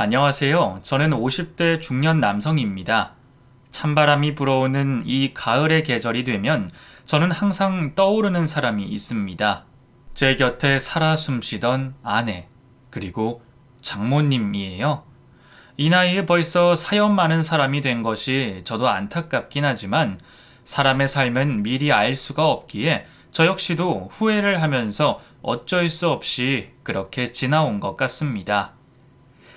안녕하세요. 저는 50대 중년 남성입니다. 찬바람이 불어오는 이 가을의 계절이 되면 저는 항상 떠오르는 사람이 있습니다. 제 곁에 살아 숨쉬던 아내, 그리고 장모님이에요. 이 나이에 벌써 사연 많은 사람이 된 것이 저도 안타깝긴 하지만 사람의 삶은 미리 알 수가 없기에 저 역시도 후회를 하면서 어쩔 수 없이 그렇게 지나온 것 같습니다.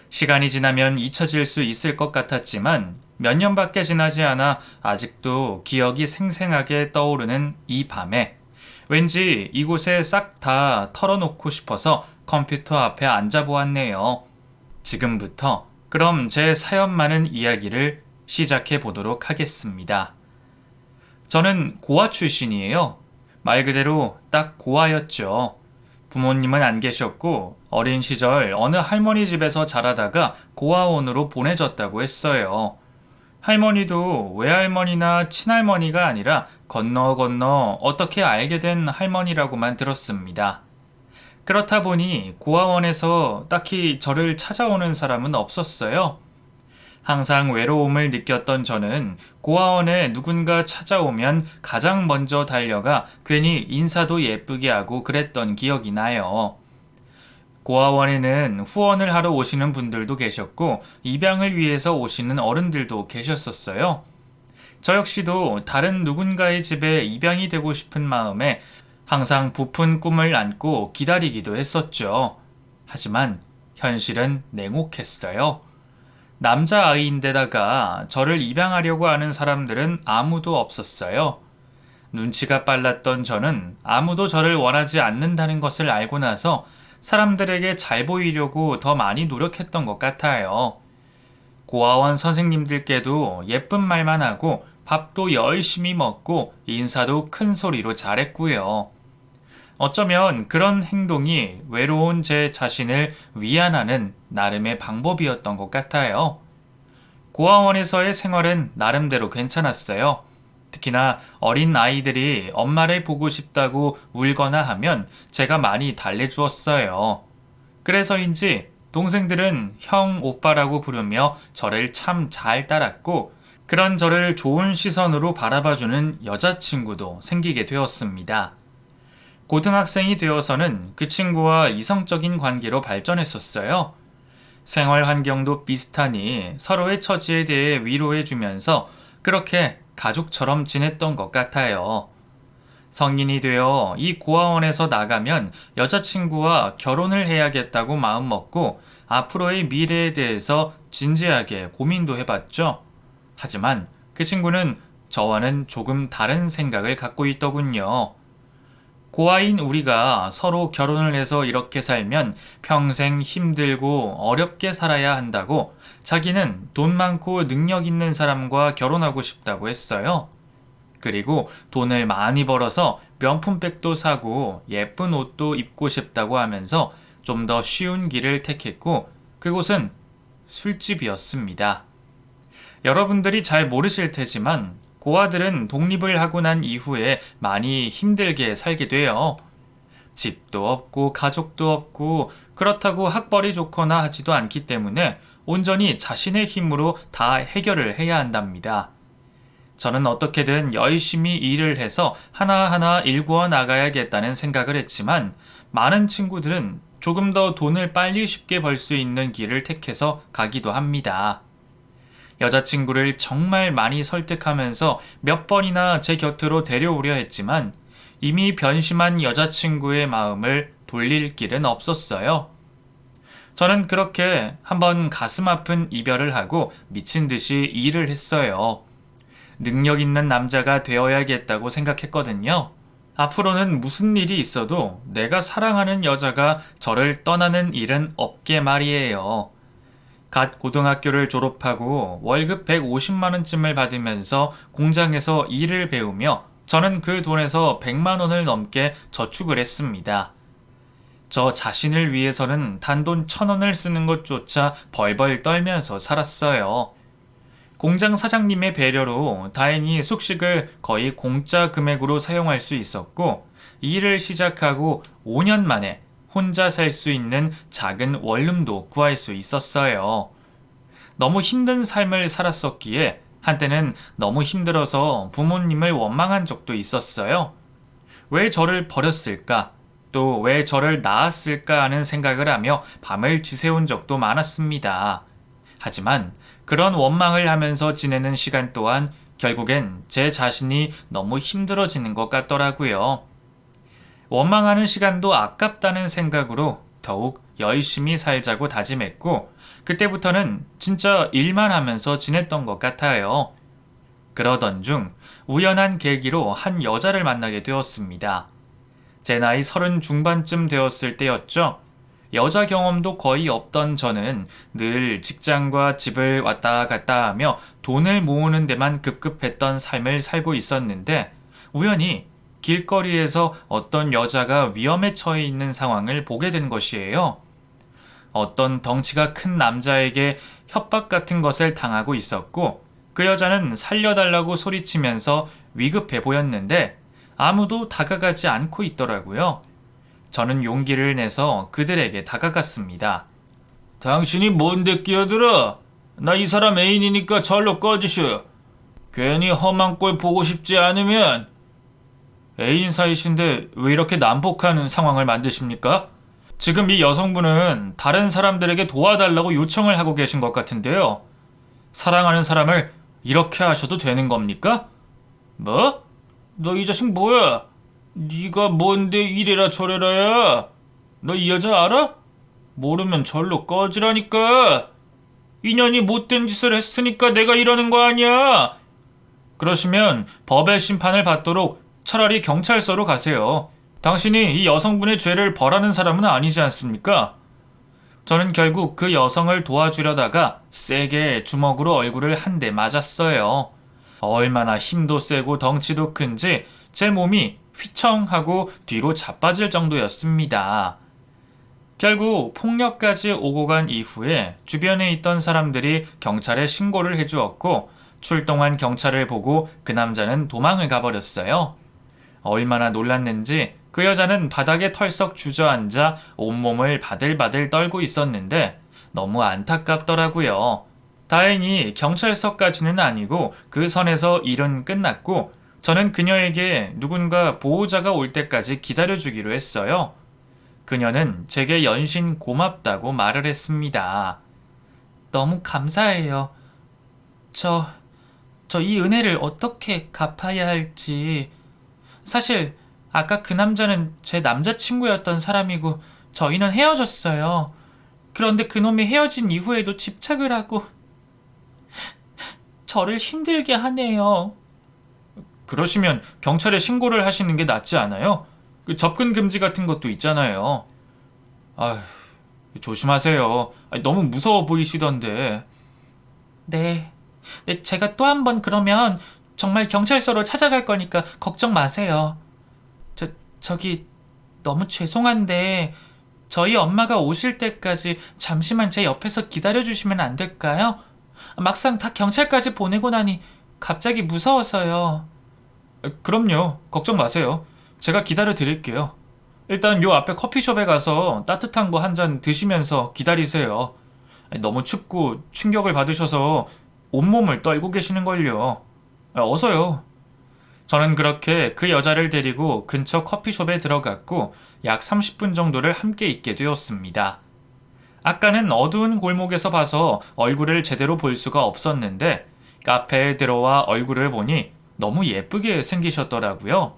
시간이 지나면 잊혀질 수 있을 것 같았지만 몇 년밖에 지나지 않아 아직도 기억이 생생하게 떠오르는 이 밤에 왠지 이곳에 싹 다 털어놓고 싶어서 컴퓨터 앞에 앉아보았네요. 지금부터 그럼 제 사연 많은 이야기를 시작해 보도록 하겠습니다. 저는 고아 출신이에요. 말 그대로 딱 고아였죠. 부모님은 안 계셨고 어린 시절 어느 할머니 집에서 자라다가 고아원으로 보내졌다고 했어요. 할머니도 외할머니나 친할머니가 아니라 건너 건너 어떻게 알게 된 할머니라고만 들었습니다. 그렇다 보니 고아원에서 딱히 저를 찾아오는 사람은 없었어요. 항상 외로움을 느꼈던 저는 고아원에 누군가 찾아오면 가장 먼저 달려가 괜히 인사도 예쁘게 하고 그랬던 기억이 나요. 고아원에는 후원을 하러 오시는 분들도 계셨고 입양을 위해서 오시는 어른들도 계셨었어요. 저 역시도 다른 누군가의 집에 입양이 되고 싶은 마음에 항상 부푼 꿈을 안고 기다리기도 했었죠. 하지만 현실은 냉혹했어요. 남자아이인데다가 저를 입양하려고 하는 사람들은 아무도 없었어요. 눈치가 빨랐던 저는 아무도 저를 원하지 않는다는 것을 알고 나서 사람들에게 잘 보이려고 더 많이 노력했던 것 같아요. 고아원 선생님들께도 예쁜 말만 하고 밥도 열심히 먹고 인사도 큰 소리로 잘했고요. 어쩌면 그런 행동이 외로운 제 자신을 위안하는 나름의 방법이었던 것 같아요. 고아원에서의 생활은 나름대로 괜찮았어요. 특히나 어린 아이들이 엄마를 보고 싶다고 울거나 하면 제가 많이 달래주었어요. 그래서인지 동생들은 형, 오빠라고 부르며 저를 참 잘 따랐고 그런 저를 좋은 시선으로 바라봐주는 여자친구도 생기게 되었습니다. 고등학생이 되어서는 그 친구와 이성적인 관계로 발전했었어요. 생활 환경도 비슷하니 서로의 처지에 대해 위로해주면서 그렇게 가족처럼 지냈던 것 같아요. 성인이 되어 이 고아원에서 나가면 여자친구와 결혼을 해야겠다고 마음먹고 앞으로의 미래에 대해서 진지하게 고민도 해봤죠. 하지만 그 친구는 저와는 조금 다른 생각을 갖고 있더군요. 고아인 우리가 서로 결혼을 해서 이렇게 살면 평생 힘들고 어렵게 살아야 한다고 자기는 돈 많고 능력 있는 사람과 결혼하고 싶다고 했어요. 그리고 돈을 많이 벌어서 명품백도 사고 예쁜 옷도 입고 싶다고 하면서 좀 더 쉬운 길을 택했고 그곳은 술집이었습니다. 여러분들이 잘 모르실 테지만 고아들은 독립을 하고 난 이후에 많이 힘들게 살게 돼요. 집도 없고 가족도 없고 그렇다고 학벌이 좋거나 하지도 않기 때문에 온전히 자신의 힘으로 다 해결을 해야 한답니다. 저는 어떻게든 열심히 일을 해서 하나하나 일구어 나가야겠다는 생각을 했지만 많은 친구들은 조금 더 돈을 빨리 쉽게 벌 수 있는 길을 택해서 가기도 합니다. 여자친구를 정말 많이 설득하면서 몇 번이나 제 곁으로 데려오려 했지만 이미 변심한 여자친구의 마음을 돌릴 길은 없었어요. 저는 그렇게 한번 가슴 아픈 이별을 하고 미친 듯이 일을 했어요. 능력 있는 남자가 되어야겠다고 생각했거든요. 앞으로는 무슨 일이 있어도 내가 사랑하는 여자가 저를 떠나는 일은 없게 말이에요. 갓 고등학교를 졸업하고 월급 150만원쯤을 받으면서 공장에서 일을 배우며 저는 그 돈에서 100만원을 넘게 저축을 했습니다. 저 자신을 위해서는 단돈 1,000원을 쓰는 것조차 벌벌 떨면서 살았어요. 공장 사장님의 배려로 다행히 숙식을 거의 공짜 금액으로 사용할 수 있었고 일을 시작하고 5년 만에 혼자 살 수 있는 작은 원룸도 구할 수 있었어요. 너무 힘든 삶을 살았었기에 한때는 너무 힘들어서 부모님을 원망한 적도 있었어요. 왜 저를 버렸을까? 또 왜 저를 낳았을까 하는 생각을 하며 밤을 지새운 적도 많았습니다. 하지만 그런 원망을 하면서 지내는 시간 또한 결국엔 제 자신이 너무 힘들어지는 것 같더라고요. 원망하는 시간도 아깝다는 생각으로 더욱 열심히 살자고 다짐했고, 그때부터는 진짜 일만 하면서 지냈던 것 같아요. 그러던 중 우연한 계기로 한 여자를 만나게 되었습니다. 제 나이 30 중반쯤 되었을 때였죠. 여자 경험도 거의 없던 저는 늘 직장과 집을 왔다 갔다 하며 돈을 모으는 데만 급급했던 삶을 살고 있었는데, 우연히 길거리에서 어떤 여자가 위험에 처해 있는 상황을 보게 된 것이에요. 어떤 덩치가 큰 남자에게 협박 같은 것을 당하고 있었고, 그 여자는 살려달라고 소리치면서 위급해 보였는데 아무도 다가가지 않고 있더라고요. 저는 용기를 내서 그들에게 다가갔습니다. 당신이 뭔데 끼어들어? 나 이 사람 애인이니까 절로 꺼지슈. 괜히 험한 꼴 보고 싶지 않으면. 애인 사이신데 왜 이렇게 난폭한 상황을 만드십니까? 지금 이 여성분은 다른 사람들에게 도와달라고 요청을 하고 계신 것 같은데요. 사랑하는 사람을 이렇게 하셔도 되는 겁니까? 뭐? 너 이 자식 뭐야? 네가 뭔데 이래라 저래라야? 너 이 여자 알아? 모르면 절로 꺼지라니까. 인연이 못된 짓을 했으니까 내가 이러는 거 아니야. 그러시면 법의 심판을 받도록 차라리 경찰서로 가세요. 당신이 이 여성분의 죄를 벌하는 사람은 아니지 않습니까? 저는 결국 그 여성을 도와주려다가 세게 주먹으로 얼굴을 한 대 맞았어요. 얼마나 힘도 세고 덩치도 큰지 제 몸이 휘청하고 뒤로 자빠질 정도였습니다. 결국 폭력까지 오고 간 이후에 주변에 있던 사람들이 경찰에 신고를 해주었고, 출동한 경찰을 보고 그 남자는 도망을 가버렸어요. 얼마나 놀랐는지 그 여자는 바닥에 털썩 주저앉아 온몸을 바들바들 떨고 있었는데 너무 안타깝더라고요. 다행히 경찰서까지는 아니고 그 선에서 일은 끝났고, 저는 그녀에게 누군가 보호자가 올 때까지 기다려주기로 했어요. 그녀는 제게 연신 고맙다고 말을 했습니다. 너무 감사해요. 저 이 은혜를 어떻게 갚아야 할지. 사실 아까 그 남자는 제 남자친구였던 사람이고 저희는 헤어졌어요. 그런데 그놈이 헤어진 이후에도 집착을 하고 저를 힘들게 하네요. 그러시면 경찰에 신고를 하시는 게 낫지 않아요? 그 접근 금지 같은 것도 있잖아요. 아휴, 조심하세요. 너무 무서워 보이시던데. 네, 제가 또 한 번 그러면 정말 경찰서로 찾아갈 거니까 걱정 마세요. 저기 너무 죄송한데 저희 엄마가 오실 때까지 잠시만 제 옆에서 기다려주시면 안 될까요? 막상 다 경찰까지 보내고 나니 갑자기 무서워서요. 그럼요. 걱정 마세요. 제가 기다려 드릴게요. 일단 요 앞에 커피숍에 가서 따뜻한 거 한 잔 드시면서 기다리세요. 너무 춥고 충격을 받으셔서 온몸을 떨고 계시는걸요. 어서요. 저는 그렇게 그 여자를 데리고 근처 커피숍에 들어갔고 약 30분 정도를 함께 있게 되었습니다. 아까는 어두운 골목에서 봐서 얼굴을 제대로 볼 수가 없었는데 카페에 들어와 얼굴을 보니 너무 예쁘게 생기셨더라고요.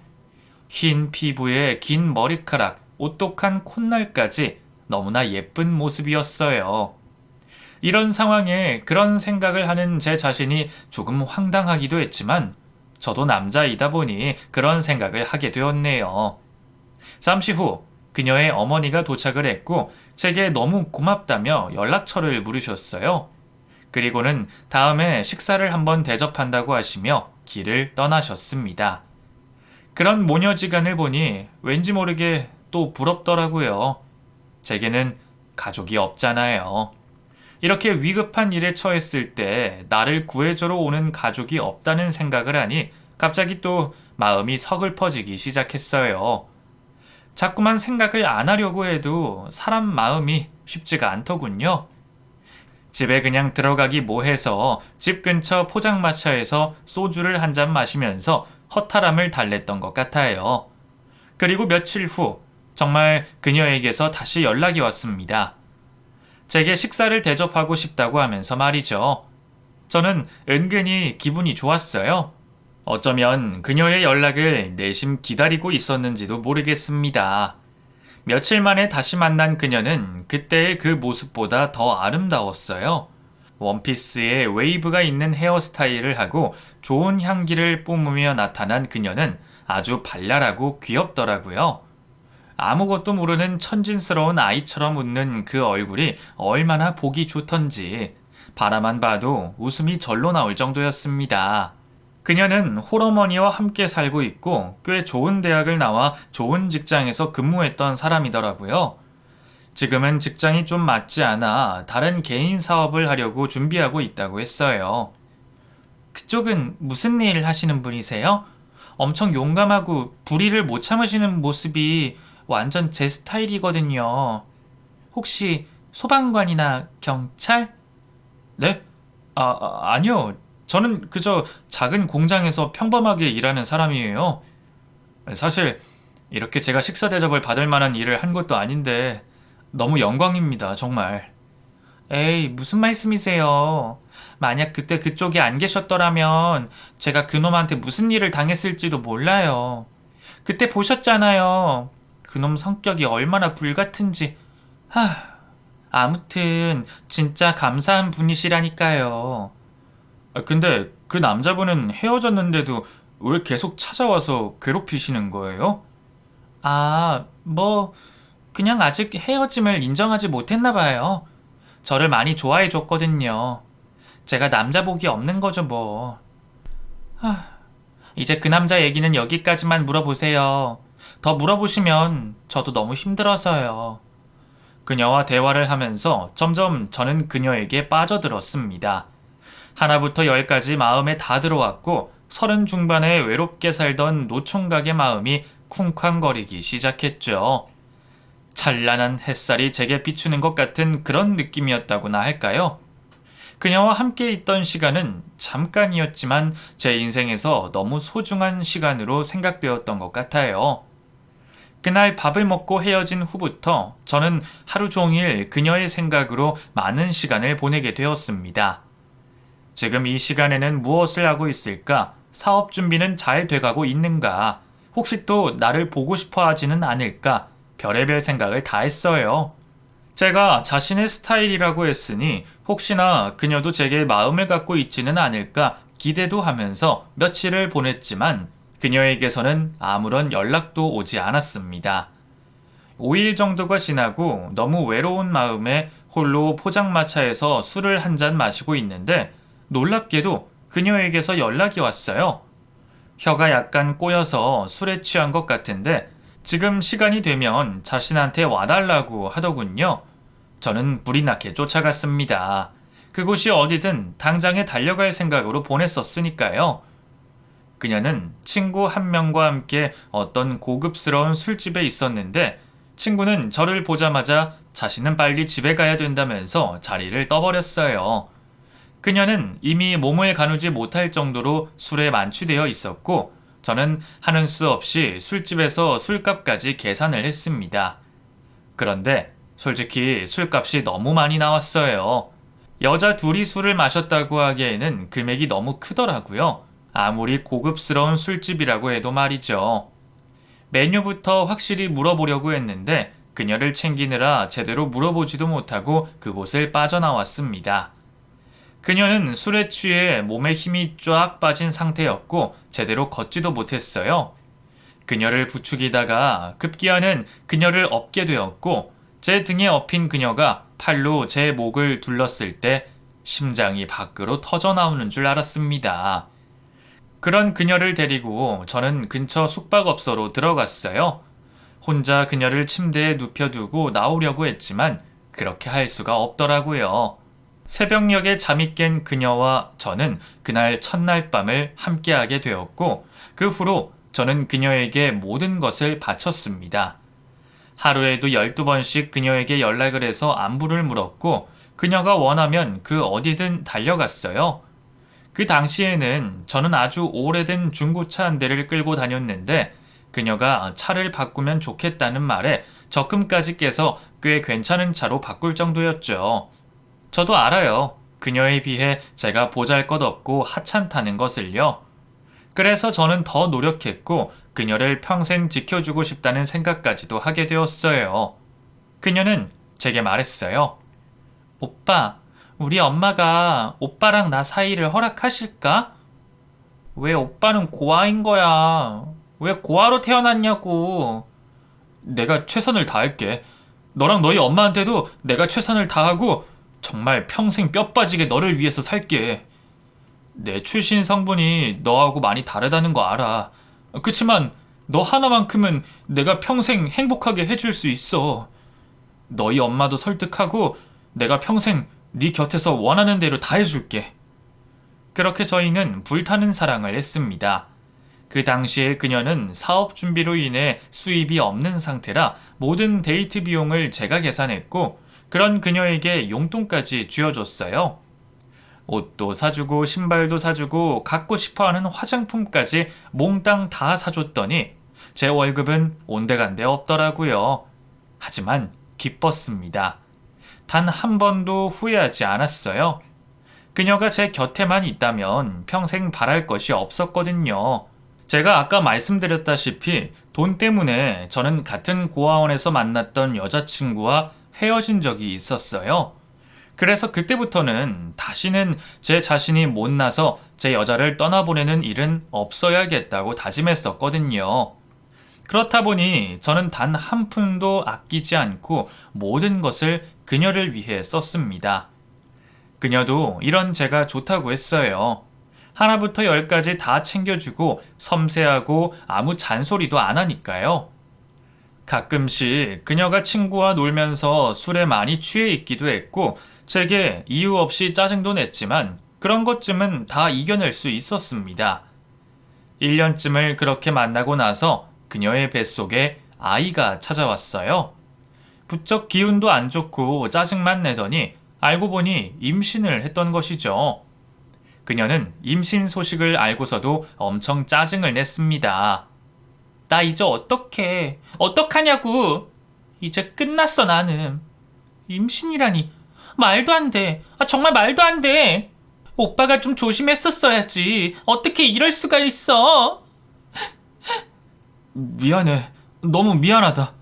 흰 피부에 긴 머리카락, 오똑한 콧날까지 너무나 예쁜 모습이었어요. 이런 상황에 그런 생각을 하는 제 자신이 조금 황당하기도 했지만 저도 남자이다 보니 그런 생각을 하게 되었네요. 잠시 후 그녀의 어머니가 도착을 했고 제게 너무 고맙다며 연락처를 물으셨어요. 그리고는 다음에 식사를 한번 대접한다고 하시며 길을 떠나셨습니다. 그런 모녀지간을 보니 왠지 모르게 또 부럽더라고요. 제게는 가족이 없잖아요. 이렇게 위급한 일에 처했을 때 나를 구해주러 오는 가족이 없다는 생각을 하니 갑자기 또 마음이 서글퍼지기 시작했어요. 자꾸만 생각을 안 하려고 해도 사람 마음이 쉽지가 않더군요. 집에 그냥 들어가기 뭐해서 집 근처 포장마차에서 소주를 한 잔 마시면서 허탈함을 달랬던 것 같아요. 그리고 며칠 후 정말 그녀에게서 다시 연락이 왔습니다. 제게 식사를 대접하고 싶다고 하면서 말이죠. 저는 은근히 기분이 좋았어요. 어쩌면 그녀의 연락을 내심 기다리고 있었는지도 모르겠습니다. 며칠 만에 다시 만난 그녀는 그때의 그 모습보다 더 아름다웠어요. 원피스에 웨이브가 있는 헤어스타일을 하고 좋은 향기를 뿜으며 나타난 그녀는 아주 발랄하고 귀엽더라고요. 아무것도 모르는 천진스러운 아이처럼 웃는 그 얼굴이 얼마나 보기 좋던지 바라만 봐도 웃음이 절로 나올 정도였습니다. 그녀는 홀어머니와 함께 살고 있고 꽤 좋은 대학을 나와 좋은 직장에서 근무했던 사람이더라고요. 지금은 직장이 좀 맞지 않아 다른 개인 사업을 하려고 준비하고 있다고 했어요. 그쪽은 무슨 일 하시는 분이세요? 엄청 용감하고 불의를 못 참으시는 모습이 완전 제 스타일이거든요. 혹시 소방관이나 경찰? 네? 아니요. 저는 그저 작은 공장에서 평범하게 일하는 사람이에요. 사실 이렇게 제가 식사 대접을 받을 만한 일을 한 것도 아닌데 너무 영광입니다, 정말. 에이, 무슨 말씀이세요? 만약 그때 그쪽에 안 계셨더라면 제가 그놈한테 무슨 일을 당했을지도 몰라요. 그때 보셨잖아요. 그놈 성격이 얼마나 불같은지. 아무튼 진짜 감사한 분이시라니까요. 근데 그 남자분은 헤어졌는데도 왜 계속 찾아와서 괴롭히시는 거예요? 뭐 그냥 아직 헤어짐을 인정하지 못했나 봐요. 저를 많이 좋아해 줬거든요. 제가 남자복이 없는 거죠, 뭐. 이제 그 남자 얘기는 여기까지만 물어보세요. 더 물어보시면 저도 너무 힘들어서요. 그녀와 대화를 하면서 점점 저는 그녀에게 빠져들었습니다. 하나부터 열까지 마음에 다 들어왔고 30 중반에 외롭게 살던 노총각의 마음이 쿵쾅거리기 시작했죠. 찬란한 햇살이 제게 비추는 것 같은 그런 느낌이었다고나 할까요? 그녀와 함께 있던 시간은 잠깐이었지만 제 인생에서 너무 소중한 시간으로 생각되었던 것 같아요. 그날 밥을 먹고 헤어진 후부터 저는 하루 종일 그녀의 생각으로 많은 시간을 보내게 되었습니다. 지금 이 시간에는 무엇을 하고 있을까? 사업 준비는 잘 돼가고 있는가? 혹시 또 나를 보고 싶어 하지는 않을까? 별의별 생각을 다 했어요. 제가 자신의 스타일이라고 했으니 혹시나 그녀도 제게 마음을 갖고 있지는 않을까 기대도 하면서 며칠을 보냈지만 그녀에게서는 아무런 연락도 오지 않았습니다. 5일 정도가 지나고 너무 외로운 마음에 홀로 포장마차에서 술을 한 잔 마시고 있는데 놀랍게도 그녀에게서 연락이 왔어요. 혀가 약간 꼬여서 술에 취한 것 같은데 지금 시간이 되면 자신한테 와달라고 하더군요. 저는 불이 나게 쫓아갔습니다. 그곳이 어디든 당장에 달려갈 생각으로 보냈었으니까요. 그녀는 친구 한 명과 함께 어떤 고급스러운 술집에 있었는데 친구는 저를 보자마자 자신은 빨리 집에 가야 된다면서 자리를 떠버렸어요. 그녀는 이미 몸을 가누지 못할 정도로 술에 만취되어 있었고 저는 하는 수 없이 술집에서 술값까지 계산을 했습니다. 그런데 솔직히 술값이 너무 많이 나왔어요. 여자 둘이 술을 마셨다고 하기에는 금액이 너무 크더라고요. 아무리 고급스러운 술집이라고 해도 말이죠. 메뉴부터 확실히 물어보려고 했는데 그녀를 챙기느라 제대로 물어보지도 못하고 그곳을 빠져나왔습니다. 그녀는 술에 취해 몸에 힘이 쫙 빠진 상태였고 제대로 걷지도 못했어요. 그녀를 부추기다가 급기야는 그녀를 업게 되었고 제 등에 업힌 그녀가 팔로 제 목을 둘렀을 때 심장이 밖으로 터져나오는 줄 알았습니다. 그런 그녀를 데리고 저는 근처 숙박업소로 들어갔어요. 혼자 그녀를 침대에 눕혀두고 나오려고 했지만 그렇게 할 수가 없더라고요. 새벽녘에 잠이 깬 그녀와 저는 그날 첫날 밤을 함께하게 되었고 그 후로 저는 그녀에게 모든 것을 바쳤습니다. 하루에도 12번씩 그녀에게 연락을 해서 안부를 물었고 그녀가 원하면 그 어디든 달려갔어요. 그 당시에는 저는 아주 오래된 중고차 한 대를 끌고 다녔는데 그녀가 차를 바꾸면 좋겠다는 말에 적금까지 깨서 꽤 괜찮은 차로 바꿀 정도였죠. 저도 알아요. 그녀에 비해 제가 보잘것없고 하찮다는 것을요. 그래서 저는 더 노력했고 그녀를 평생 지켜주고 싶다는 생각까지도 하게 되었어요. 그녀는 제게 말했어요. 오빠, 우리 엄마가 오빠랑 나 사이를 허락하실까? 왜 오빠는 고아인 거야? 왜 고아로 태어났냐고. 내가 최선을 다할게. 너랑 너희 엄마한테도 내가 최선을 다하고 정말 평생 뼈 빠지게 너를 위해서 살게. 내 출신 성분이 너하고 많이 다르다는 거 알아. 그치만 너 하나만큼은 내가 평생 행복하게 해줄 수 있어. 너희 엄마도 설득하고 내가 평생 네 곁에서 원하는 대로 다 해줄게. 그렇게 저희는 불타는 사랑을 했습니다. 그 당시에 그녀는 사업 준비로 인해 수입이 없는 상태라 모든 데이트 비용을 제가 계산했고 그런 그녀에게 용돈까지 쥐어줬어요. 옷도 사주고 신발도 사주고 갖고 싶어하는 화장품까지 몽땅 다 사줬더니 제 월급은 온데간데 없더라고요. 하지만 기뻤습니다. 단 한 번도 후회하지 않았어요. 그녀가 제 곁에만 있다면 평생 바랄 것이 없었거든요. 제가 아까 말씀드렸다시피 돈 때문에 저는 같은 고아원에서 만났던 여자친구와 헤어진 적이 있었어요. 그래서 그때부터는 다시는 제 자신이 못나서 제 여자를 떠나보내는 일은 없어야겠다고 다짐했었거든요. 그렇다 보니 저는 단 한 푼도 아끼지 않고 모든 것을 그녀를 위해 썼습니다. 그녀도 이런 제가 좋다고 했어요. 하나부터 열까지 다 챙겨주고 섬세하고 아무 잔소리도 안 하니까요. 가끔씩 그녀가 친구와 놀면서 술에 많이 취해 있기도 했고 제게 이유 없이 짜증도 냈지만 그런 것쯤은 다 이겨낼 수 있었습니다. 1년쯤을 그렇게 만나고 나서 그녀의 뱃속에 아이가 찾아왔어요. 부쩍 기운도 안 좋고 짜증만 내더니 알고 보니 임신을 했던 것이죠. 그녀는 임신 소식을 알고서도 엄청 짜증을 냈습니다. 나 이제 어떡해? 어떡하냐고? 이제 끝났어 나는. 임신이라니. 말도 안 돼. 정말 말도 안 돼. 오빠가 좀 조심했었어야지. 어떻게 이럴 수가 있어? 미안해. 너무 미안하다.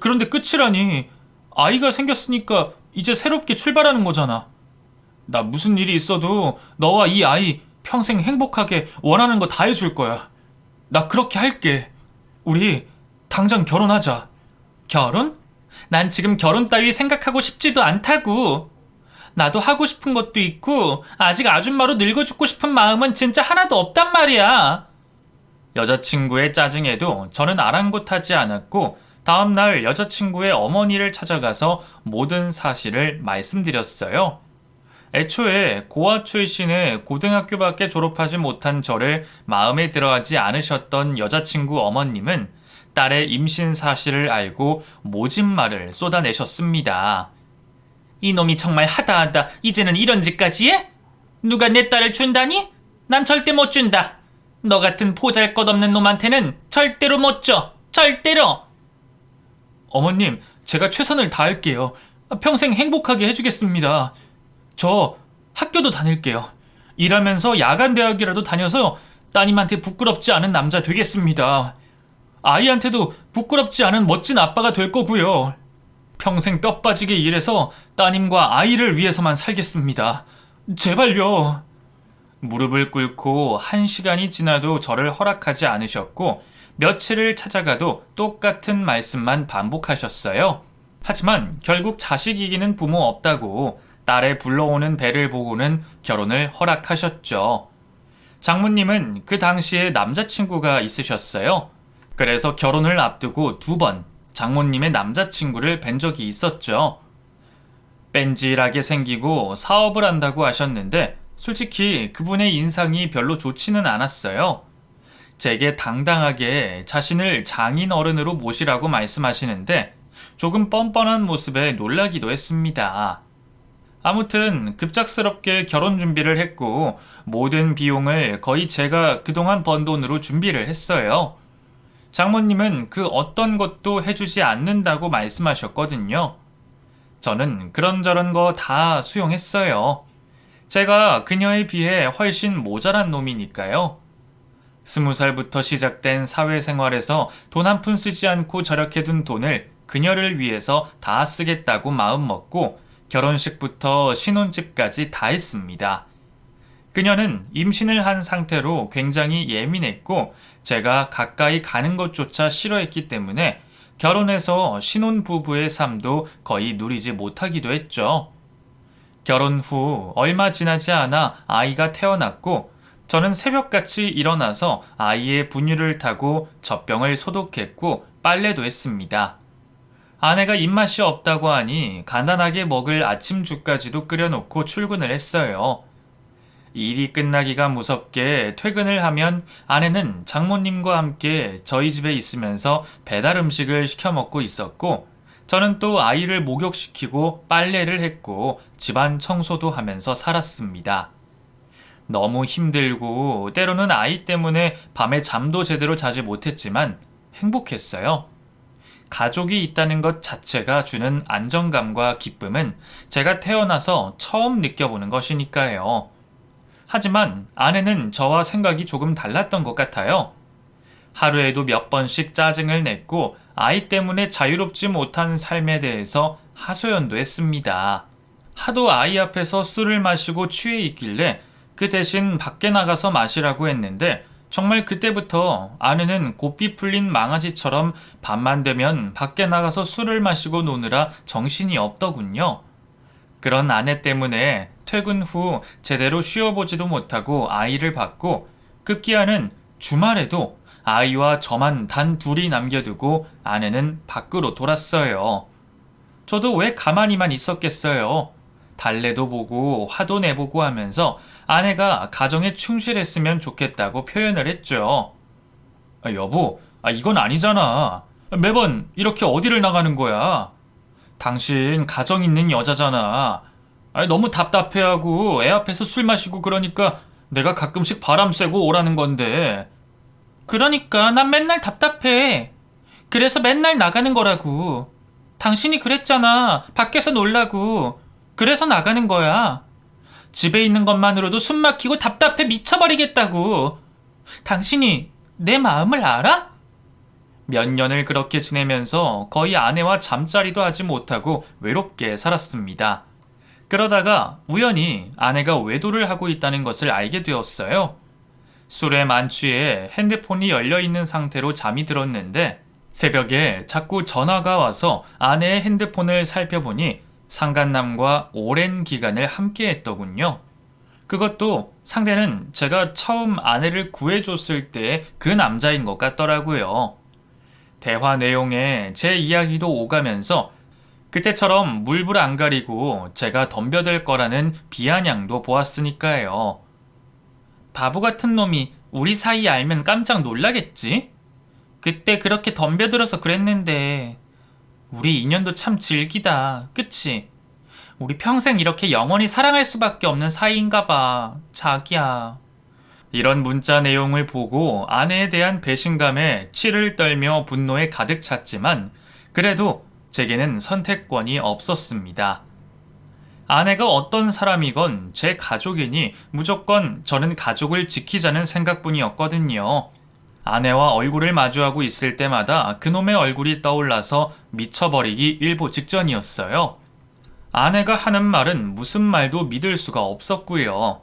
그런데 끝이라니. 아이가 생겼으니까 이제 새롭게 출발하는 거잖아. 나 무슨 일이 있어도 너와 이 아이 평생 행복하게 원하는 거 다 해줄 거야. 나 그렇게 할게. 우리 당장 결혼하자. 결혼? 난 지금 결혼 따위 생각하고 싶지도 않다고. 나도 하고 싶은 것도 있고 아직 아줌마로 늙어 죽고 싶은 마음은 진짜 하나도 없단 말이야. 여자친구의 짜증에도 저는 아랑곳하지 않았고 다음날 여자친구의 어머니를 찾아가서 모든 사실을 말씀드렸어요. 애초에 고아 출신의 고등학교밖에 졸업하지 못한 저를 마음에 들어하지 않으셨던 여자친구 어머님은 딸의 임신 사실을 알고 모진 말을 쏟아내셨습니다. 이놈이 정말 하다하다 이제는 이런 짓까지 해? 누가 내 딸을 준다니? 난 절대 못 준다. 너 같은 보잘것없는 놈한테는 절대로 못 줘. 절대로. 어머님, 제가 최선을 다할게요. 평생 행복하게 해주겠습니다. 저 학교도 다닐게요. 일하면서 야간 대학이라도 다녀서 따님한테 부끄럽지 않은 남자 되겠습니다. 아이한테도 부끄럽지 않은 멋진 아빠가 될 거고요. 평생 뼈 빠지게 일해서 따님과 아이를 위해서만 살겠습니다. 제발요. 무릎을 꿇고 1시간이 지나도 저를 허락하지 않으셨고 며칠을 찾아가도 똑같은 말씀만 반복하셨어요. 하지만 결국 자식 이기는 부모 없다고 딸의 불러오는 배를 보고는 결혼을 허락하셨죠. 장모님은 그 당시에 남자친구가 있으셨어요. 그래서 결혼을 앞두고 2번 장모님의 남자친구를 뵌 적이 있었죠. 뺀질하게 생기고 사업을 한다고 하셨는데 솔직히 그분의 인상이 별로 좋지는 않았어요. 제게 당당하게 자신을 장인 어른으로 모시라고 말씀하시는데 조금 뻔뻔한 모습에 놀라기도 했습니다. 아무튼 급작스럽게 결혼 준비를 했고 모든 비용을 거의 제가 그동안 번 돈으로 준비를 했어요. 장모님은 그 어떤 것도 해주지 않는다고 말씀하셨거든요. 저는 그런저런 거 다 수용했어요. 제가 그녀에 비해 훨씬 모자란 놈이니까요. 20살부터 시작된 사회생활에서 돈 한 푼 쓰지 않고 절약해둔 돈을 그녀를 위해서 다 쓰겠다고 마음먹고 결혼식부터 신혼집까지 다 했습니다. 그녀는 임신을 한 상태로 굉장히 예민했고 제가 가까이 가는 것조차 싫어했기 때문에 결혼해서 신혼부부의 삶도 거의 누리지 못하기도 했죠. 결혼 후 얼마 지나지 않아 아이가 태어났고 저는 새벽같이 일어나서 아이의 분유를 타고 젖병을 소독했고 빨래도 했습니다. 아내가 입맛이 없다고 하니 간단하게 먹을 아침죽까지도 끓여놓고 출근을 했어요. 일이 끝나기가 무섭게 퇴근을 하면 아내는 장모님과 함께 저희 집에 있으면서 배달 음식을 시켜 먹고 있었고 저는 또 아이를 목욕시키고 빨래를 했고 집안 청소도 하면서 살았습니다. 너무 힘들고 때로는 아이 때문에 밤에 잠도 제대로 자지 못했지만 행복했어요. 가족이 있다는 것 자체가 주는 안정감과 기쁨은 제가 태어나서 처음 느껴보는 것이니까요. 하지만 아내는 저와 생각이 조금 달랐던 것 같아요. 하루에도 몇 번씩 짜증을 냈고 아이 때문에 자유롭지 못한 삶에 대해서 하소연도 했습니다. 하도 아이 앞에서 술을 마시고 취해 있길래 그 대신 밖에 나가서 마시라고 했는데 정말 그때부터 아내는 고삐 풀린 망아지처럼 밤만 되면 밖에 나가서 술을 마시고 노느라 정신이 없더군요. 그런 아내 때문에 퇴근 후 제대로 쉬어보지도 못하고 아이를 받고 급기야는 주말에도 아이와 저만 단 둘이 남겨두고 아내는 밖으로 돌았어요. 저도 왜 가만히만 있었겠어요. 달래도 보고 화도 내보고 하면서 아내가 가정에 충실했으면 좋겠다고 표현을 했죠. 여보, 이건 아니잖아. 매번 이렇게 어디를 나가는 거야? 당신 가정 있는 여자잖아. 너무 답답해하고 애 앞에서 술 마시고 그러니까 내가 가끔씩 바람 쐬고 오라는 건데. 그러니까 난 맨날 답답해. 그래서 맨날 나가는 거라고. 당신이 그랬잖아. 밖에서 놀라고. 그래서 나가는 거야. 집에 있는 것만으로도 숨 막히고 답답해 미쳐버리겠다고. 당신이 내 마음을 알아? 몇 년을 그렇게 지내면서 거의 아내와 잠자리도 하지 못하고 외롭게 살았습니다. 그러다가 우연히 아내가 외도를 하고 있다는 것을 알게 되었어요. 술에 만취해 핸드폰이 열려있는 상태로 잠이 들었는데 새벽에 자꾸 전화가 와서 아내의 핸드폰을 살펴보니 상간남과 오랜 기간을 함께 했더군요. 그것도 상대는 제가 처음 아내를 구해줬을 때 그 남자인 것 같더라고요. 대화 내용에 제 이야기도 오가면서 그때처럼 물불 안 가리고 제가 덤벼들 거라는 비아냥도 보았으니까요. 바보 같은 놈이 우리 사이 알면 깜짝 놀라겠지? 그때 그렇게 덤벼들어서 그랬는데 우리 인연도 참 질기다. 그치? 우리 평생 이렇게 영원히 사랑할 수밖에 없는 사이인가 봐. 자기야. 이런 문자 내용을 보고 아내에 대한 배신감에 치를 떨며 분노에 가득 찼지만 그래도 제게는 선택권이 없었습니다. 아내가 어떤 사람이건 제 가족이니 무조건 저는 가족을 지키자는 생각뿐이었거든요. 아내와 얼굴을 마주하고 있을 때마다 그놈의 얼굴이 떠올라서 미쳐버리기 일보 직전이었어요. 아내가 하는 말은 무슨 말도 믿을 수가 없었고요.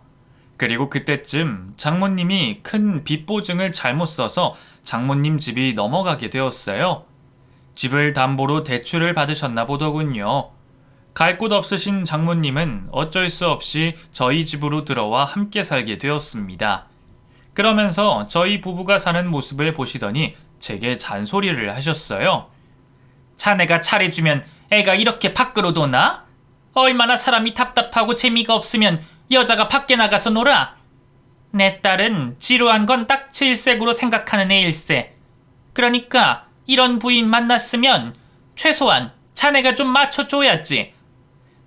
그리고 그때쯤 장모님이 큰 빚보증을 잘못 써서 장모님 집이 넘어가게 되었어요. 집을 담보로 대출을 받으셨나 보더군요. 갈 곳 없으신 장모님은 어쩔 수 없이 저희 집으로 들어와 함께 살게 되었습니다. 그러면서 저희 부부가 사는 모습을 보시더니 제게 잔소리를 하셨어요. 자네가 잘해주면 애가 이렇게 밖으로 도나? 얼마나 사람이 답답하고 재미가 없으면 여자가 밖에 나가서 놀아. 내 딸은 지루한 건 딱 질색으로 생각하는 애일세. 그러니까 이런 부인 만났으면 최소한 자네가 좀 맞춰줘야지.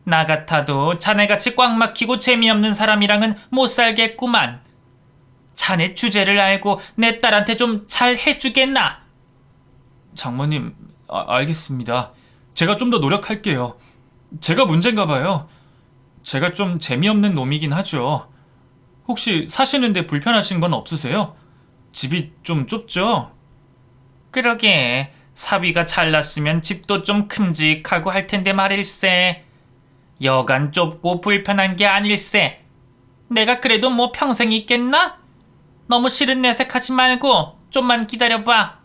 나 같아도 자네같이 꽉 막히고 재미없는 사람이랑은 못 살겠구만. 자네 주제를 알고 내 딸한테 좀 잘 해주겠나? 장모님, 알겠습니다. 제가 좀 더 노력할게요. 제가 문제인가 봐요. 제가 좀 재미없는 놈이긴 하죠. 혹시 사시는데 불편하신 건 없으세요? 집이 좀 좁죠? 그러게, 사위가 잘났으면 집도 좀 큼직하고 할 텐데 말일세. 여간 좁고 불편한 게 아닐세. 내가 그래도 뭐 평생 있겠나? 너무 싫은 내색하지 말고 좀만 기다려봐.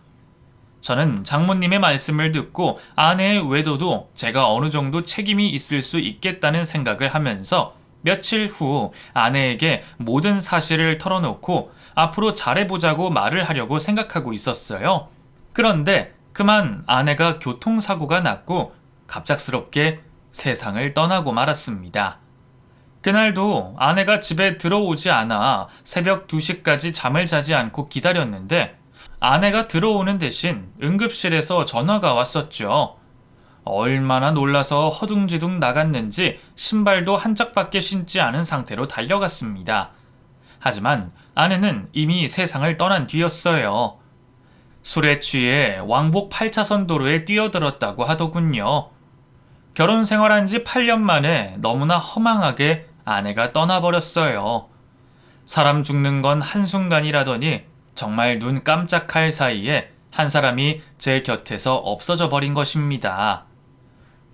저는 장모님의 말씀을 듣고 아내의 외도도 제가 어느 정도 책임이 있을 수 있겠다는 생각을 하면서 며칠 후 아내에게 모든 사실을 털어놓고 앞으로 잘해보자고 말을 하려고 생각하고 있었어요. 그런데 그만 아내가 교통사고가 났고 갑작스럽게 세상을 떠나고 말았습니다. 그날도 아내가 집에 들어오지 않아 새벽 2시까지 잠을 자지 않고 기다렸는데 아내가 들어오는 대신 응급실에서 전화가 왔었죠. 얼마나 놀라서 허둥지둥 나갔는지 신발도 한 짝밖에 신지 않은 상태로 달려갔습니다. 하지만 아내는 이미 세상을 떠난 뒤였어요. 술에 취해 왕복 8차선 도로에 뛰어들었다고 하더군요. 결혼 생활한 지 8년 만에 너무나 허망하게 아내가 떠나버렸어요. 사람 죽는 건 한순간이라더니 정말 눈 깜짝할 사이에 한 사람이 제 곁에서 없어져 버린 것입니다.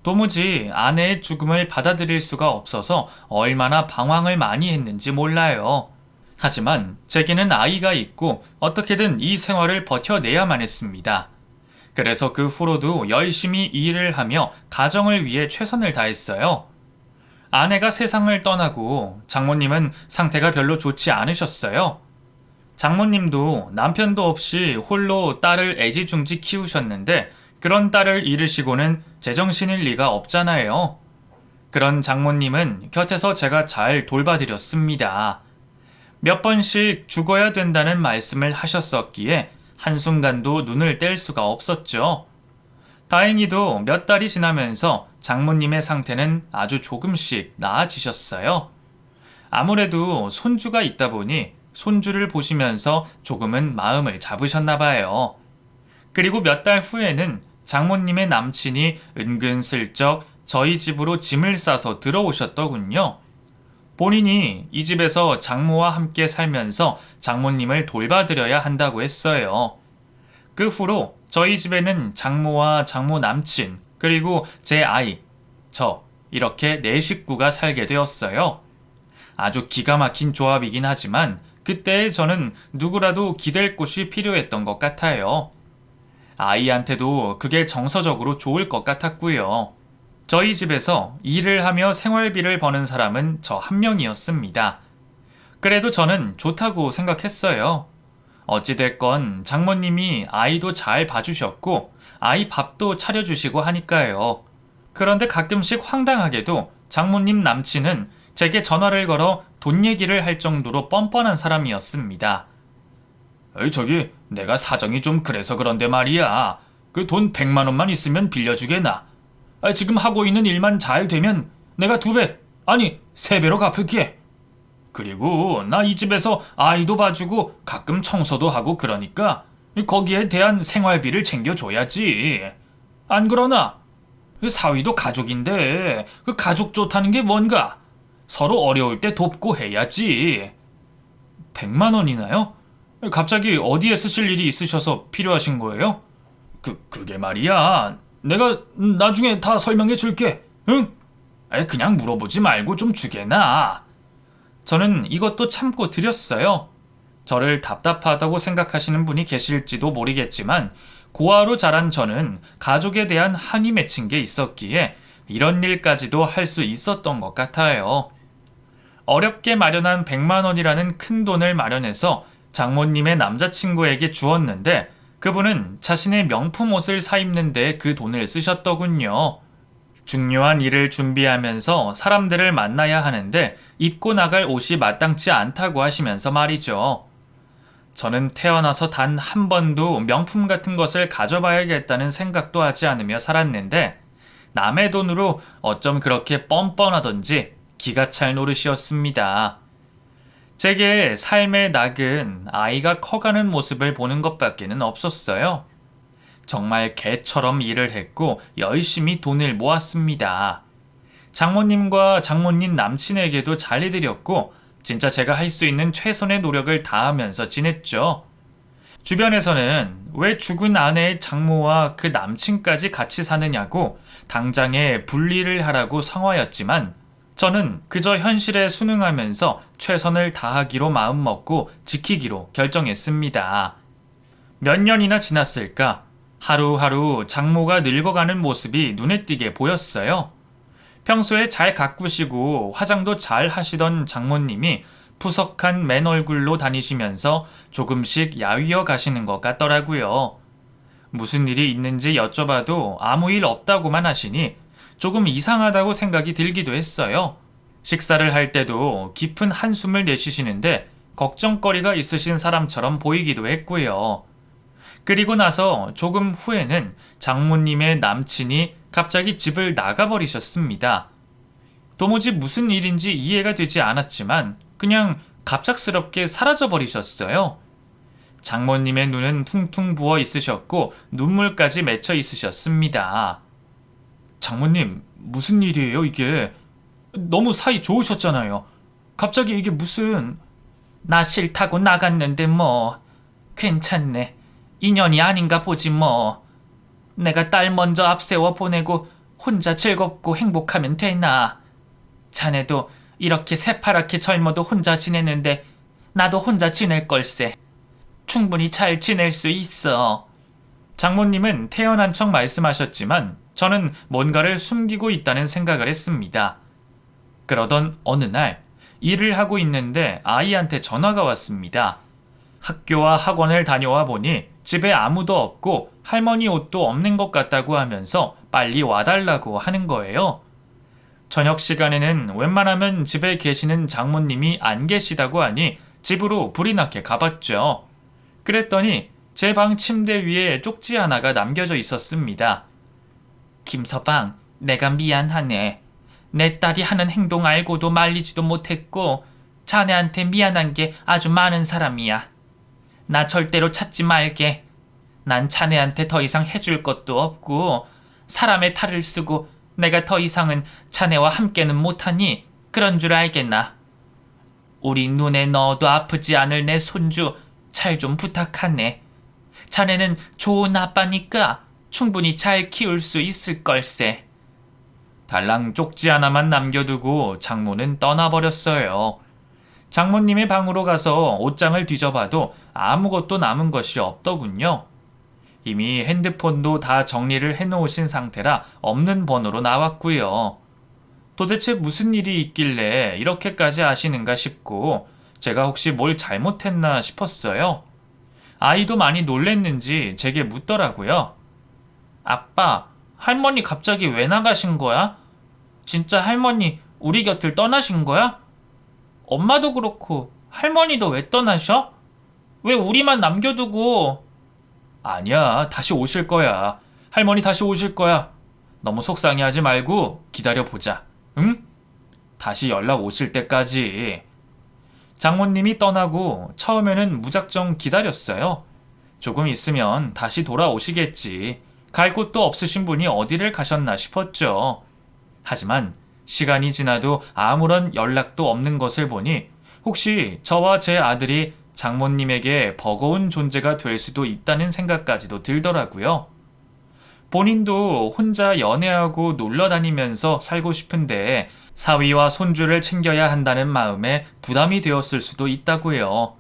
도무지 아내의 죽음을 받아들일 수가 없어서 얼마나 방황을 많이 했는지 몰라요. 하지만 제게는 아이가 있고 어떻게든 이 생활을 버텨내야만 했습니다. 그래서 그 후로도 열심히 일을 하며 가정을 위해 최선을 다했어요. 아내가 세상을 떠나고 장모님은 상태가 별로 좋지 않으셨어요. 장모님도 남편도 없이 홀로 딸을 애지중지 키우셨는데 그런 딸을 잃으시고는 제정신일 리가 없잖아요. 그런 장모님은 곁에서 제가 잘 돌봐드렸습니다. 몇 번씩 죽어야 된다는 말씀을 하셨었기에 한순간도 눈을 뗄 수가 없었죠. 다행히도 몇 달이 지나면서 장모님의 상태는 아주 조금씩 나아지셨어요. 아무래도 손주가 있다 보니 손주를 보시면서 조금은 마음을 잡으셨나 봐요. 그리고 몇 달 후에는 장모님의 남친이 은근슬쩍 저희 집으로 짐을 싸서 들어오셨더군요. 본인이 이 집에서 장모와 함께 살면서 장모님을 돌봐드려야 한다고 했어요. 그 후로 저희 집에는 장모와 장모 남친, 그리고 제 아이, 저, 이렇게 4식구가 살게 되었어요. 아주 기가 막힌 조합이긴 하지만 그때의 저는 누구라도 기댈 곳이 필요했던 것 같아요. 아이한테도 그게 정서적으로 좋을 것 같았고요. 저희 집에서 일을 하며 생활비를 버는 사람은 저 한 명이었습니다. 그래도 저는 좋다고 생각했어요. 어찌됐건 장모님이 아이도 잘 봐주셨고 아이 밥도 차려주시고 하니까요. 그런데 가끔씩 황당하게도 장모님 남친은 제게 전화를 걸어 돈 얘기를 할 정도로 뻔뻔한 사람이었습니다. 저기 내가 사정이 좀 그래서 그런데 말이야. 그 돈 100만 원만 있으면 빌려주게나. 지금 하고 있는 일만 잘 되면 내가 2배, 아니 3배로 갚을게. 그리고 나 이 집에서 아이도 봐주고 가끔 청소도 하고 그러니까 거기에 대한 생활비를 챙겨줘야지. 안 그러나? 사위도 가족인데 그 가족 좋다는 게 뭔가? 서로 어려울 때 돕고 해야지. 100만 원이나요? 갑자기 어디에 쓰실 일이 있으셔서 필요하신 거예요? 그게 말이야. 내가 나중에 다 설명해 줄게. 응? 그냥 물어보지 말고 좀 주게나. 저는 이것도 참고 드렸어요. 저를 답답하다고 생각하시는 분이 계실지도 모르겠지만 고아로 자란 저는 가족에 대한 한이 맺힌 게 있었기에 이런 일까지도 할 수 있었던 것 같아요. 어렵게 마련한 100만 원이라는 큰 돈을 마련해서 장모님의 남자친구에게 주었는데 그분은 자신의 명품 옷을 사입는 데 그 돈을 쓰셨더군요. 중요한 일을 준비하면서 사람들을 만나야 하는데 입고 나갈 옷이 마땅치 않다고 하시면서 말이죠. 저는 태어나서 단 한 번도 명품 같은 것을 가져봐야겠다는 생각도 하지 않으며 살았는데 남의 돈으로 어쩜 그렇게 뻔뻔하던지 기가 찰 노릇이었습니다. 제게 삶의 낙은 아이가 커가는 모습을 보는 것밖에는 없었어요. 정말 개처럼 일을 했고 열심히 돈을 모았습니다. 장모님과 장모님 남친에게도 잘해드렸고 진짜 제가 할 수 있는 최선의 노력을 다하면서 지냈죠. 주변에서는 왜 죽은 아내의 장모와 그 남친까지 같이 사느냐고 당장에 분리를 하라고 성화였지만 저는 그저 현실에 순응하면서 최선을 다하기로 마음먹고 지키기로 결정했습니다. 몇 년이나 지났을까? 하루하루 장모가 늙어가는 모습이 눈에 띄게 보였어요. 평소에 잘 가꾸시고 화장도 잘 하시던 장모님이 푸석한 맨 얼굴로 다니시면서 조금씩 야위어 가시는 것 같더라고요. 무슨 일이 있는지 여쭤봐도 아무 일 없다고만 하시니 조금 이상하다고 생각이 들기도 했어요. 식사를 할 때도 깊은 한숨을 내쉬시는데 걱정거리가 있으신 사람처럼 보이기도 했고요. 그리고 나서 조금 후에는 장모님의 남친이 갑자기 집을 나가버리셨습니다. 도무지 무슨 일인지 이해가 되지 않았지만 그냥 갑작스럽게 사라져버리셨어요. 장모님의 눈은 퉁퉁 부어 있으셨고 눈물까지 맺혀 있으셨습니다. 장모님, 무슨 일이에요 이게? 너무 사이 좋으셨잖아요. 갑자기 이게 무슨... 나 싫다고 나갔는데 뭐 괜찮네. 인연이 아닌가 보지 뭐. 내가 딸 먼저 앞세워 보내고 혼자 즐겁고 행복하면 되나. 자네도 이렇게 새파랗게 젊어도 혼자 지내는데 나도 혼자 지낼 걸세. 충분히 잘 지낼 수 있어. 장모님은 태연한 척 말씀하셨지만 저는 뭔가를 숨기고 있다는 생각을 했습니다. 그러던 어느 날 일을 하고 있는데 아이한테 전화가 왔습니다. 학교와 학원을 다녀와 보니 집에 아무도 없고 할머니 옷도 없는 것 같다고 하면서 빨리 와달라고 하는 거예요. 저녁 시간에는 웬만하면 집에 계시는 장모님이 안 계시다고 하니 집으로 불이 나게 가봤죠. 그랬더니 제 방 침대 위에 쪽지 하나가 남겨져 있었습니다. 김서방, 내가 미안하네. 내 딸이 하는 행동 알고도 말리지도 못했고 자네한테 미안한 게 아주 많은 사람이야. 나 절대로 찾지 말게. 난 자네한테 더 이상 해줄 것도 없고 사람의 탈을 쓰고 내가 더 이상은 자네와 함께는 못하니 그런 줄 알겠나. 우리 눈에 넣어도 아프지 않을 내 손주 잘 좀 부탁하네. 자네는 좋은 아빠니까 충분히 잘 키울 수 있을 걸세. 달랑 쪽지 하나만 남겨두고 장모는 떠나버렸어요. 장모님의 방으로 가서 옷장을 뒤져봐도 아무것도 남은 것이 없더군요. 이미 핸드폰도 다 정리를 해놓으신 상태라 없는 번호로 나왔고요. 도대체 무슨 일이 있길래 이렇게까지 아시는가 싶고 제가 혹시 뭘 잘못했나 싶었어요. 아이도 많이 놀랬는지 제게 묻더라고요. 아빠, 할머니 갑자기 왜 나가신 거야? 진짜 할머니 우리 곁을 떠나신 거야? 엄마도 그렇고 할머니도 왜 떠나셔? 왜 우리만 남겨두고... 아니야, 다시 오실 거야. 할머니 다시 오실 거야. 너무 속상해하지 말고 기다려보자. 응? 다시 연락 오실 때까지. 장모님이 떠나고 처음에는 무작정 기다렸어요. 조금 있으면 다시 돌아오시겠지. 갈 곳도 없으신 분이 어디를 가셨나 싶었죠. 하지만 시간이 지나도 아무런 연락도 없는 것을 보니 혹시 저와 제 아들이 장모님에게 버거운 존재가 될 수도 있다는 생각까지도 들더라고요. 본인도 혼자 연애하고 놀러 다니면서 살고 싶은데 사위와 손주를 챙겨야 한다는 마음에 부담이 되었을 수도 있다고요.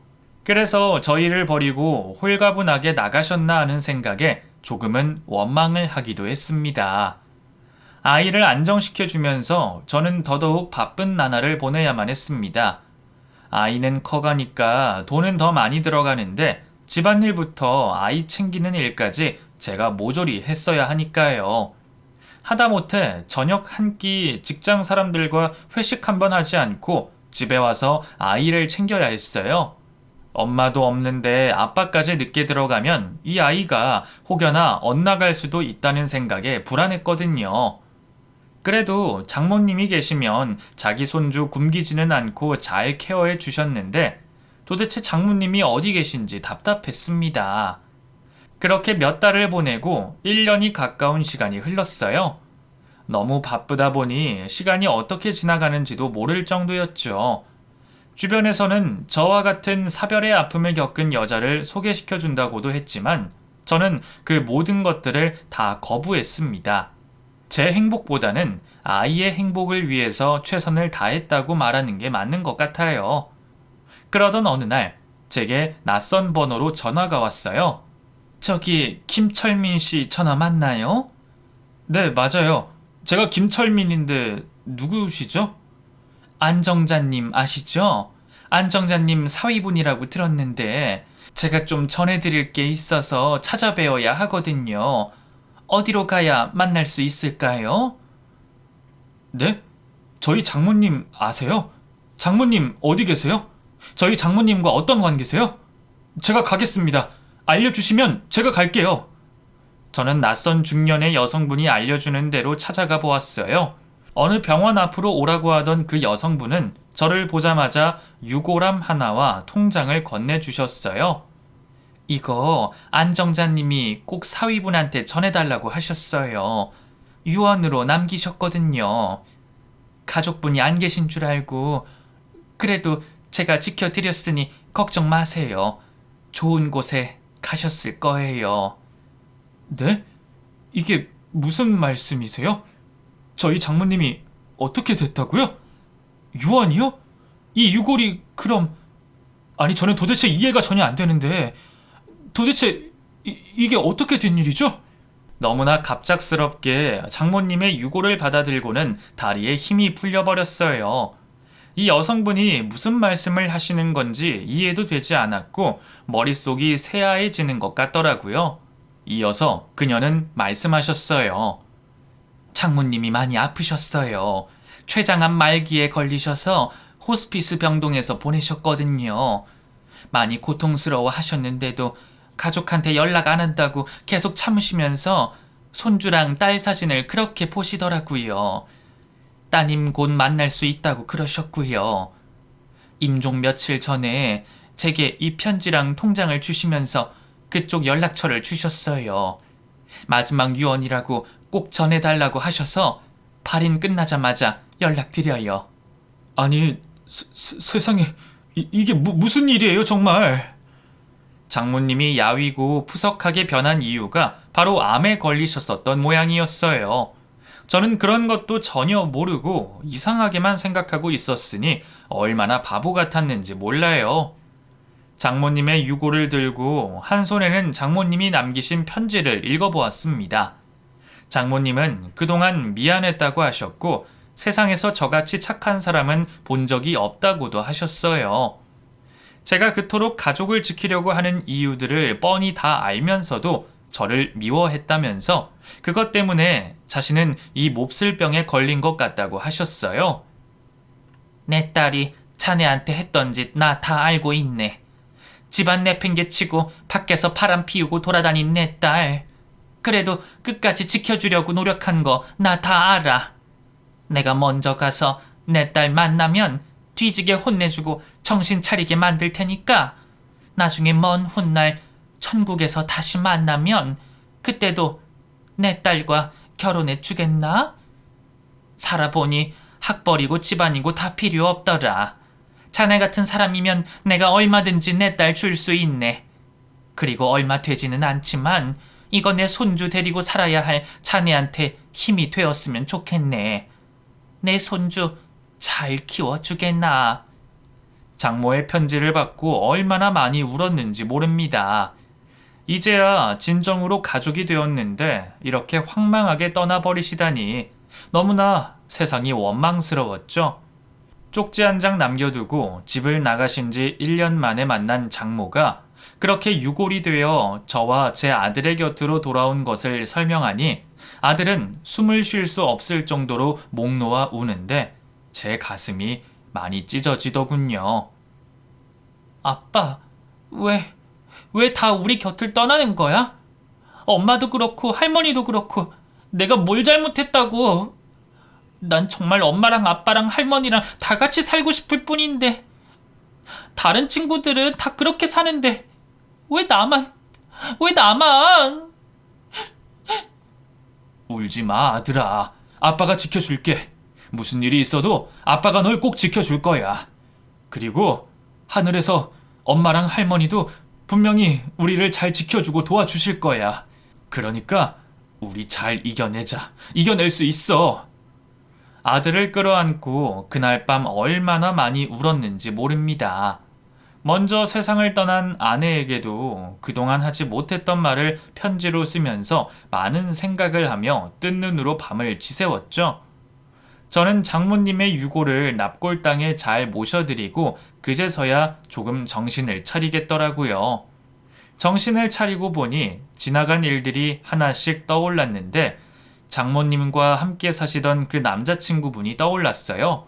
그래서 저희를 버리고 홀가분하게 나가셨나 하는 생각에 조금은 원망을 하기도 했습니다. 아이를 안정시켜주면서 저는 더더욱 바쁜 나날을 보내야만 했습니다. 아이는 커가니까 돈은 더 많이 들어가는데 집안일부터 아이 챙기는 일까지 제가 모조리 했어야 하니까요. 하다못해 저녁 한 끼 직장 사람들과 회식 한번 하지 않고 집에 와서 아이를 챙겨야 했어요. 엄마도 없는데 아빠까지 늦게 들어가면 이 아이가 혹여나 엇나갈 수도 있다는 생각에 불안했거든요. 그래도 장모님이 계시면 자기 손주 굶기지는 않고 잘 케어해 주셨는데 도대체 장모님이 어디 계신지 답답했습니다. 그렇게 몇 달을 보내고 1년이 가까운 시간이 흘렀어요. 너무 바쁘다 보니 시간이 어떻게 지나가는지도 모를 정도였죠. 주변에서는 저와 같은 사별의 아픔을 겪은 여자를 소개시켜 준다고도 했지만 저는 그 모든 것들을 다 거부했습니다. 제 행복보다는 아이의 행복을 위해서 최선을 다했다고 말하는 게 맞는 것 같아요. 그러던 어느 날 제게 낯선 번호로 전화가 왔어요. 저기 김철민 씨 전화 맞나요? 네, 맞아요. 제가 김철민인데 누구시죠? 안정자님 아시죠? 안정자님 사위분이라고 들었는데 제가 좀 전해드릴 게 있어서 찾아뵈어야 하거든요. 어디로 가야 만날 수 있을까요? 네? 저희 장모님 아세요? 장모님 어디 계세요? 저희 장모님과 어떤 관계세요? 제가 가겠습니다. 알려주시면 제가 갈게요. 저는 낯선 중년의 여성분이 알려주는 대로 찾아가 보았어요. 어느 병원 앞으로 오라고 하던 그 여성분은 저를 보자마자 유골함 하나와 통장을 건네주셨어요. 이거 안정자님이 꼭 사위분한테 전해달라고 하셨어요. 유언으로 남기셨거든요. 가족분이 안 계신 줄 알고 그래도 제가 지켜드렸으니 걱정 마세요. 좋은 곳에 가셨을 거예요. 네? 이게 무슨 말씀이세요? 저희 장모님이 어떻게 됐다고요? 유언이요? 이 유골이 그럼... 아니 저는 도대체 이해가 전혀 안 되는데 도대체 이게 어떻게 된 일이죠? 너무나 갑작스럽게 장모님의 유골을 받아들고는 다리에 힘이 풀려버렸어요. 이 여성분이 무슨 말씀을 하시는 건지 이해도 되지 않았고 머릿속이 새하얘지는 것 같더라고요. 이어서 그녀는 말씀하셨어요. 장모님이 많이 아프셨어요. 췌장암 말기에 걸리셔서 호스피스 병동에서 보내셨거든요. 많이 고통스러워 하셨는데도 가족한테 연락 안 한다고 계속 참으시면서 손주랑 딸 사진을 그렇게 보시더라고요. 따님 곧 만날 수 있다고 그러셨고요. 임종 며칠 전에 제게 이 편지랑 통장을 주시면서 그쪽 연락처를 주셨어요. 마지막 유언이라고 꼭 전해달라고 하셔서 발인 끝나자마자 연락드려요. 아니, 세상에 이게 무슨 일이에요 정말? 장모님이 야위고 푸석하게 변한 이유가 바로 암에 걸리셨었던 모양이었어요. 저는 그런 것도 전혀 모르고 이상하게만 생각하고 있었으니 얼마나 바보 같았는지 몰라요. 장모님의 유골을 들고 한 손에는 장모님이 남기신 편지를 읽어보았습니다. 장모님은 그동안 미안했다고 하셨고 세상에서 저같이 착한 사람은 본 적이 없다고도 하셨어요. 제가 그토록 가족을 지키려고 하는 이유들을 뻔히 다 알면서도 저를 미워했다면서 그것 때문에 자신은 이 몹쓸 병에 걸린 것 같다고 하셨어요. 내 딸이 자네한테 했던 짓 나 다 알고 있네. 집안 내팽개치고 밖에서 바람 피우고 돌아다닌 내 딸. 그래도 끝까지 지켜주려고 노력한 거 나 다 알아. 내가 먼저 가서 내 딸 만나면 뒤지게 혼내주고 정신 차리게 만들 테니까 나중에 먼 훗날 천국에서 다시 만나면 그때도 내 딸과 결혼해 주겠나? 살아보니 학벌이고 집안이고 다 필요 없더라. 자네 같은 사람이면 내가 얼마든지 내 딸 줄 수 있네. 그리고 얼마 되지는 않지만 이거 내 손주 데리고 살아야 할 자네한테 힘이 되었으면 좋겠네. 내 손주 잘 키워주겠나. 장모의 편지를 받고 얼마나 많이 울었는지 모릅니다. 이제야 진정으로 가족이 되었는데 이렇게 황망하게 떠나버리시다니 너무나 세상이 원망스러웠죠. 쪽지 한 장 남겨두고 집을 나가신 지 1년 만에 만난 장모가 그렇게 유골이 되어 저와 제 아들의 곁으로 돌아온 것을 설명하니 아들은 숨을 쉴 수 없을 정도로 목 놓아 우는데 제 가슴이 많이 찢어지더군요. 아빠, 왜 다 우리 곁을 떠나는 거야? 엄마도 그렇고 할머니도 그렇고 내가 뭘 잘못했다고? 난 정말 엄마랑 아빠랑 할머니랑 다 같이 살고 싶을 뿐인데 다른 친구들은 다 그렇게 사는데 왜 나만? 왜 나만? 울지 마, 아들아. 아빠가 지켜줄게. 무슨 일이 있어도 아빠가 널 꼭 지켜줄 거야. 그리고 하늘에서 엄마랑 할머니도 분명히 우리를 잘 지켜주고 도와주실 거야. 그러니까 우리 잘 이겨내자. 이겨낼 수 있어. 아들을 끌어안고 그날 밤 얼마나 많이 울었는지 모릅니다. 먼저 세상을 떠난 아내에게도 그동안 하지 못했던 말을 편지로 쓰면서 많은 생각을 하며 뜬 눈으로 밤을 지새웠죠. 저는 장모님의 유고를 납골당에 잘 모셔드리고 그제서야 조금 정신을 차리겠더라고요. 정신을 차리고 보니 지나간 일들이 하나씩 떠올랐는데 장모님과 함께 사시던 그 남자친구분이 떠올랐어요.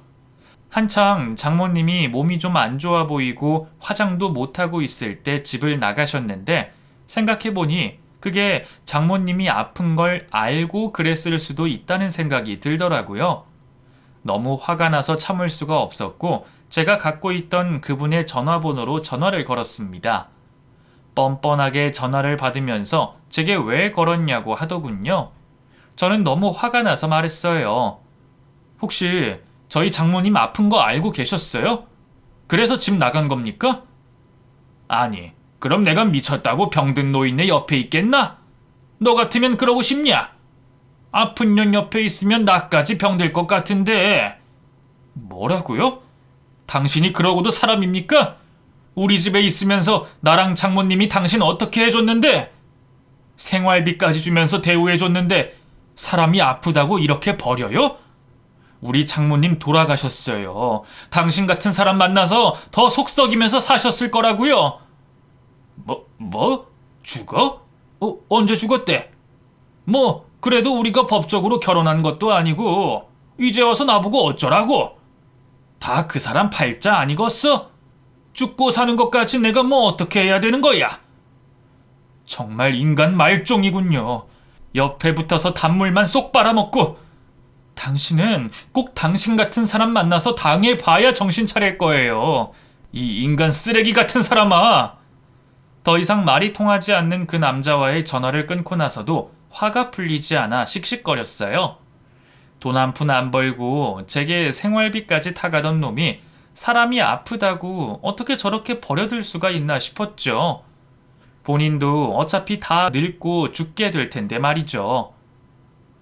한창 장모님이 몸이 좀 안 좋아 보이고 화장도 못하고 있을 때 집을 나가셨는데 생각해보니 그게 장모님이 아픈 걸 알고 그랬을 수도 있다는 생각이 들더라고요. 너무 화가 나서 참을 수가 없었고 제가 갖고 있던 그분의 전화번호로 전화를 걸었습니다. 뻔뻔하게 전화를 받으면서 제게 왜 걸었냐고 하더군요. 저는 너무 화가 나서 말했어요. 혹시 저희 장모님 아픈 거 알고 계셨어요? 그래서 집 나간 겁니까? 아니, 그럼 내가 미쳤다고 병든 노인네 옆에 있겠나? 너 같으면 그러고 싶냐? 아픈 년 옆에 있으면 나까지 병들 것 같은데. 뭐라고요? 당신이 그러고도 사람입니까? 우리 집에 있으면서 나랑 장모님이 당신 어떻게 해줬는데? 생활비까지 주면서 대우해줬는데 사람이 아프다고 이렇게 버려요? 우리 장모님 돌아가셨어요. 당신 같은 사람 만나서 더 속썩이면서 사셨을 거라고요. 뭐? 죽어? 언제 죽었대? 뭐 그래도 우리가 법적으로 결혼한 것도 아니고 이제 와서 나보고 어쩌라고? 다 그 사람 팔자 아니겠어? 죽고 사는 것까지 내가 뭐 어떻게 해야 되는 거야? 정말 인간 말종이군요. 옆에 붙어서 단물만 쏙 빨아먹고. 당신은 꼭 당신 같은 사람 만나서 당해봐야 정신 차릴 거예요. 이 인간 쓰레기 같은 사람아. 더 이상 말이 통하지 않는 그 남자와의 전화를 끊고 나서도 화가 풀리지 않아 씩씩거렸어요. 돈 한 푼 안 벌고 제게 생활비까지 타가던 놈이 사람이 아프다고 어떻게 저렇게 버려둘 수가 있나 싶었죠. 본인도 어차피 다 늙고 죽게 될 텐데 말이죠.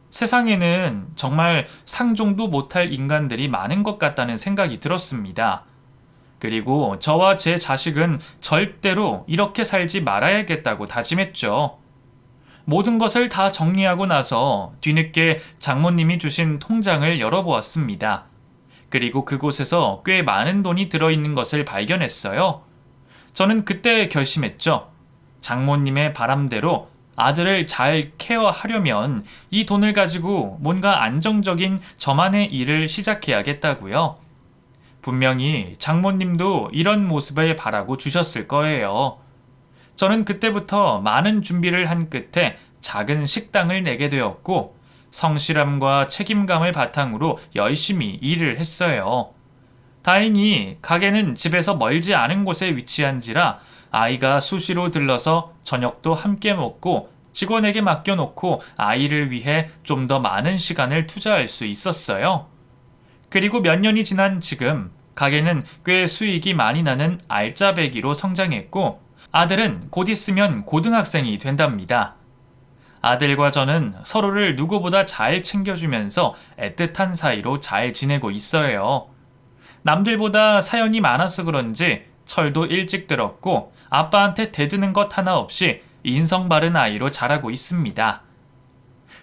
세상에는 정말 상종도 못할 인간들이 많은 것 같다는 생각이 들었습니다. 그리고 저와 제 자식은 절대로 이렇게 살지 말아야겠다고 다짐했죠. 모든 것을 다 정리하고 나서 뒤늦게 장모님이 주신 통장을 열어보았습니다. 그리고 그곳에서 꽤 많은 돈이 들어있는 것을 발견했어요. 저는 그때 결심했죠. 장모님의 바람대로 아들을 잘 케어하려면 이 돈을 가지고 뭔가 안정적인 저만의 일을 시작해야겠다고요. 분명히 장모님도 이런 모습을 바라고 주셨을 거예요. 저는 그때부터 많은 준비를 한 끝에 작은 식당을 내게 되었고 성실함과 책임감을 바탕으로 열심히 일을 했어요. 다행히 가게는 집에서 멀지 않은 곳에 위치한지라 아이가 수시로 들러서 저녁도 함께 먹고 직원에게 맡겨놓고 아이를 위해 좀 더 많은 시간을 투자할 수 있었어요. 그리고 몇 년이 지난 지금 가게는 꽤 수익이 많이 나는 알짜배기로 성장했고 아들은 곧 있으면 고등학생이 된답니다. 아들과 저는 서로를 누구보다 잘 챙겨주면서 애틋한 사이로 잘 지내고 있어요. 남들보다 사연이 많아서 그런지 철도 일찍 들었고 아빠한테 대드는 것 하나 없이 인성 바른 아이로 자라고 있습니다.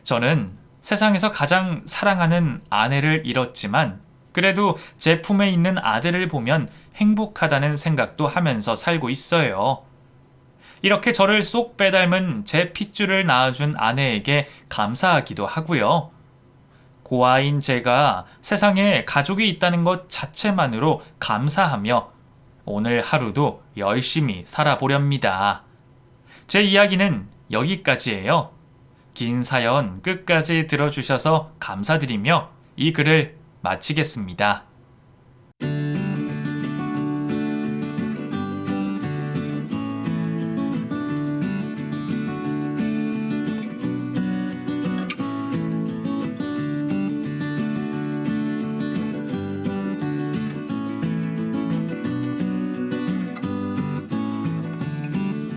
저는 세상에서 가장 사랑하는 아내를 잃었지만 그래도 제 품에 있는 아들을 보면 행복하다는 생각도 하면서 살고 있어요. 이렇게 저를 쏙 빼닮은 제 핏줄을 낳아준 아내에게 감사하기도 하고요. 고아인 제가 세상에 가족이 있다는 것 자체만으로 감사하며 오늘 하루도 열심히 살아보렵니다. 제 이야기는 여기까지예요. 긴 사연 끝까지 들어주셔서 감사드리며 이 글을 마치겠습니다.